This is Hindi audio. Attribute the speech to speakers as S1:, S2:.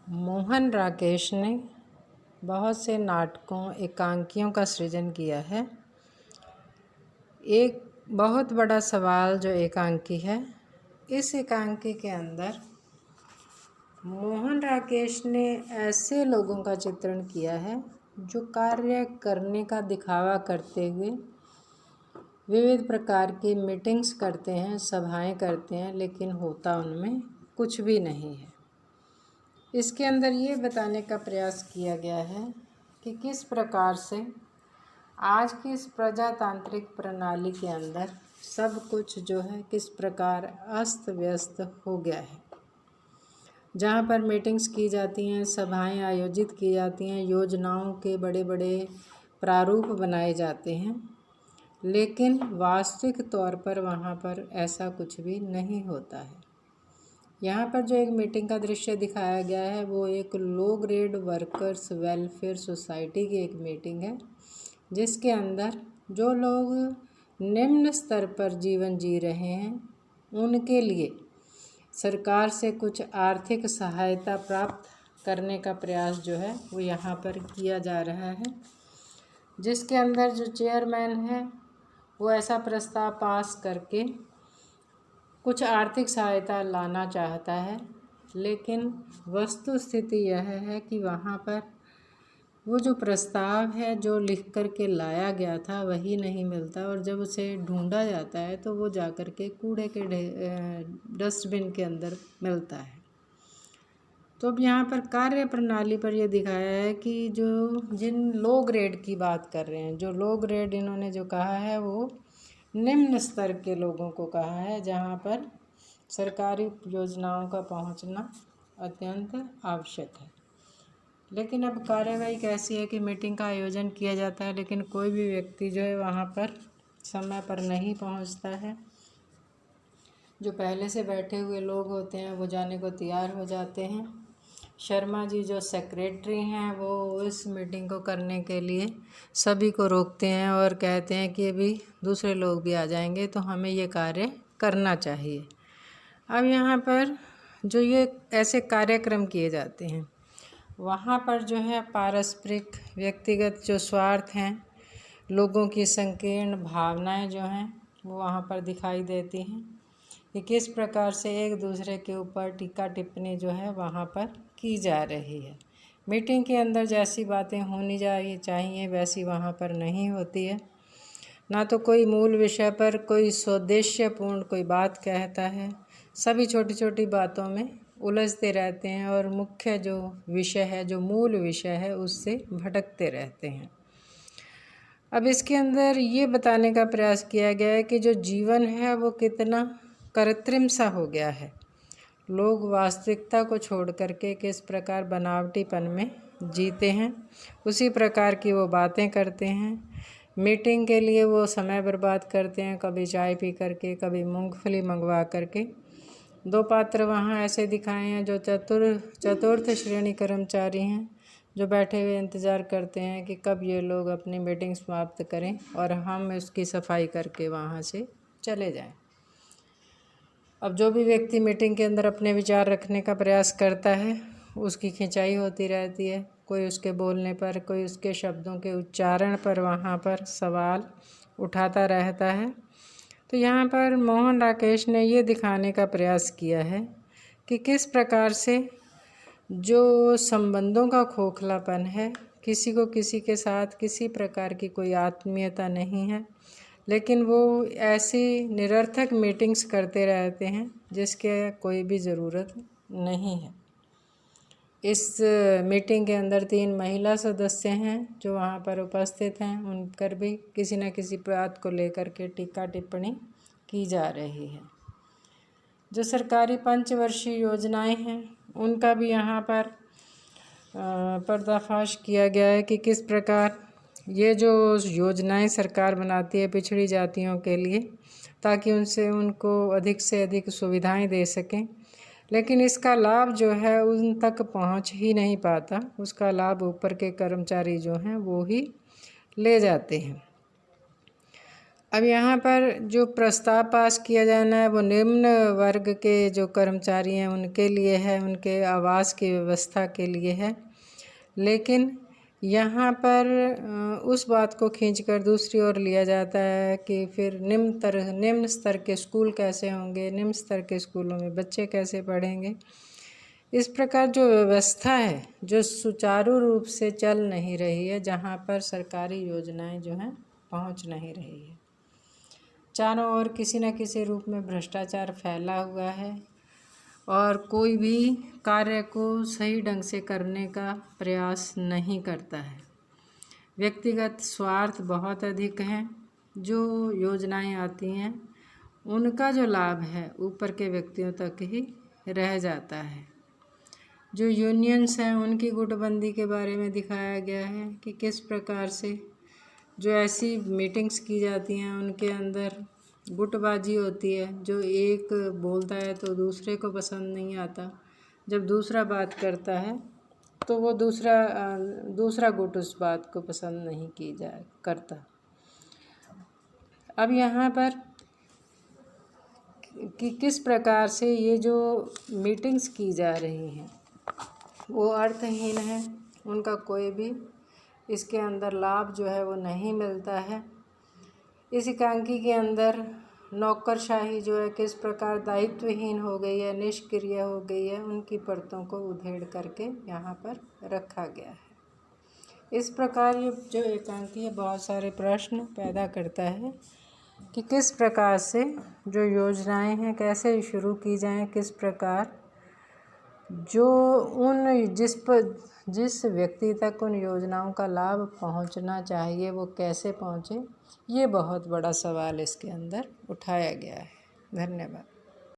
S1: मोहन राकेश ने बहुत से नाटकों एकांकियों का सृजन किया है। एक बहुत बड़ा सवाल जो एकांकी है, इस एकांकी के अंदर मोहन राकेश ने ऐसे लोगों का चित्रण किया है जो कार्य करने का दिखावा करते हुए विविध प्रकार की मीटिंग्स करते हैं, सभाएं करते हैं, लेकिन होता उनमें कुछ भी नहीं है। इसके अंदर ये बताने का प्रयास किया गया है कि किस प्रकार से आज की इस प्रजातांत्रिक प्रणाली के अंदर सब कुछ जो है किस प्रकार अस्त व्यस्त हो गया है। जहाँ पर मीटिंग्स की जाती हैं, सभाएं आयोजित की जाती हैं, योजनाओं के बड़े बड़े प्रारूप बनाए जाते हैं, लेकिन वास्तविक तौर पर वहाँ पर ऐसा कुछ भी नहीं होता है। यहाँ पर जो एक मीटिंग का दृश्य दिखाया गया है वो एक low grade workers welfare society की एक मीटिंग है, जिसके अंदर जो लोग निम्न स्तर पर जीवन जी रहे हैं उनके लिए सरकार से कुछ आर्थिक सहायता प्राप्त करने का प्रयास जो है वो यहाँ पर किया जा रहा है। जिसके अंदर जो चेयरमैन है वो ऐसा प्रस्ताव पास करके कुछ आर्थिक सहायता लाना चाहता है, लेकिन वस्तु स्थिति यह है कि वहाँ पर वो जो प्रस्ताव है जो लिख कर के लाया गया था वही नहीं मिलता, और जब उसे ढूंढा जाता है तो वो जा कर के कूड़े के डस्टबिन के अंदर मिलता है। तो अब यहाँ पर कार्य प्रणाली पर यह दिखाया है कि जो जिन लो ग्रेड की बात कर रहे हैं, जो लो ग्रेड इन्होंने जो कहा है वो निम्न स्तर के लोगों को कहा है, जहाँ पर सरकारी योजनाओं का पहुँचना अत्यंत आवश्यक है। लेकिन अब कार्यवाही कैसी है कि मीटिंग का आयोजन किया जाता है, लेकिन कोई भी व्यक्ति जो है वहाँ पर समय पर नहीं पहुँचता है। जो पहले से बैठे हुए लोग होते हैं वो जाने को तैयार हो जाते हैं। शर्मा जी जो सेक्रेटरी हैं वो इस मीटिंग को करने के लिए सभी को रोकते हैं और कहते हैं कि अभी दूसरे लोग भी आ जाएंगे तो हमें ये कार्य करना चाहिए। अब यहाँ पर जो ये ऐसे कार्यक्रम किए जाते हैं वहाँ पर जो है पारस्परिक व्यक्तिगत जो स्वार्थ हैं, लोगों की संकीर्ण भावनाएं जो हैं वो वहाँ पर दिखाई देती हैं कि किस प्रकार से एक दूसरे के ऊपर टीका टिप्पणी जो है वहाँ पर की जा रही है। मीटिंग के अंदर जैसी बातें होनी चाहिए वैसी वहाँ पर नहीं होती है। ना तो कोई मूल विषय पर कोई सौदेश्यपूर्ण कोई बात कहता है, सभी छोटी छोटी बातों में उलझते रहते हैं और मुख्य जो विषय है, जो मूल विषय है, उससे भटकते रहते हैं। अब इसके अंदर ये बताने का प्रयास किया गया है कि जो जीवन है वो कितना कृत्रिम सा हो गया है। लोग वास्तविकता को छोड़ करके किस प्रकार बनावटीपन में जीते हैं, उसी प्रकार की वो बातें करते हैं। मीटिंग के लिए वो समय बर्बाद करते हैं, कभी चाय पी करके, कभी मूंगफली मंगवा करके। दो पात्र वहाँ ऐसे दिखाए हैं जो चतुर्थ श्रेणी कर्मचारी हैं, जो बैठे हुए इंतज़ार करते हैं कि कब ये लोग अपनी मीटिंग समाप्त करें और हम उसकी सफाई करके वहाँ से चले जाएं। अब जो भी व्यक्ति मीटिंग के अंदर अपने विचार रखने का प्रयास करता है उसकी खिंचाई होती रहती है। कोई उसके बोलने पर, कोई उसके शब्दों के उच्चारण पर वहाँ पर सवाल उठाता रहता है। तो यहाँ पर मोहन राकेश ने ये दिखाने का प्रयास किया है कि किस प्रकार से जो संबंधों का खोखलापन है, किसी को किसी के साथ किसी प्रकार की कोई आत्मीयता नहीं है, लेकिन वो ऐसी निरर्थक मीटिंग्स करते रहते हैं जिसके कोई भी ज़रूरत नहीं है। इस मीटिंग के अंदर 3 महिला सदस्य हैं जो वहाँ पर उपस्थित हैं, उन पर भी किसी न किसी बात को लेकर के टीका टिप्पणी की जा रही है। जो सरकारी पंचवर्षीय योजनाएं हैं उनका भी यहाँ पर पर्दाफाश किया गया है कि किस प्रकार ये जो योजनाएं सरकार बनाती है पिछड़ी जातियों के लिए, ताकि उनको अधिक से अधिक सुविधाएं दे सकें, लेकिन इसका लाभ जो है उन तक पहुंच ही नहीं पाता। उसका लाभ ऊपर के कर्मचारी जो हैं वो ही ले जाते हैं। अब यहाँ पर जो प्रस्ताव पास किया जाना है वो निम्न वर्ग के जो कर्मचारी हैं उनके लिए है, उनके आवास की व्यवस्था के लिए है। लेकिन यहाँ पर उस बात को खींचकर दूसरी ओर लिया जाता है कि फिर निम्न स्तर के स्कूल कैसे होंगे, निम्न स्तर के स्कूलों में बच्चे कैसे पढ़ेंगे। इस प्रकार जो व्यवस्था है जो सुचारू रूप से चल नहीं रही है, जहाँ पर सरकारी योजनाएं जो हैं पहुँच नहीं रही है। चारों ओर किसी न किसी रूप में भ्रष्टाचार फैला हुआ है और कोई भी कार्य को सही ढंग से करने का प्रयास नहीं करता है। व्यक्तिगत स्वार्थ बहुत अधिक हैं। जो योजनाएं आती हैं उनका जो लाभ है ऊपर के व्यक्तियों तक ही रह जाता है। जो यूनियंस हैं उनकी गुटबंदी के बारे में दिखाया गया है कि किस प्रकार से जो ऐसी मीटिंग्स की जाती हैं उनके अंदर गुटबाजी होती है। जो एक बोलता है तो दूसरे को पसंद नहीं आता, जब दूसरा बात करता है तो वो दूसरा गुट उस बात को पसंद नहीं करता। अब यहाँ पर कि किस प्रकार से ये जो मीटिंग्स की जा रही हैं वो अर्थहीन है, उनका कोई भी इसके अंदर लाभ जो है वो नहीं मिलता है। इस एकांकी के अंदर नौकरशाही जो है किस प्रकार दायित्वहीन हो गई है, निष्क्रिय हो गई है, उनकी परतों को उधेड़ करके यहाँ पर रखा गया है। इस प्रकार ये जो एकांकी है बहुत सारे प्रश्न पैदा करता है कि किस प्रकार से जो योजनाएं हैं कैसे शुरू की जाएं, किस प्रकार जो जिस व्यक्ति तक उन योजनाओं का लाभ पहुंचना चाहिए वो कैसे पहुंचे, ये बहुत बड़ा सवाल इसके अंदर उठाया गया है। धन्यवाद।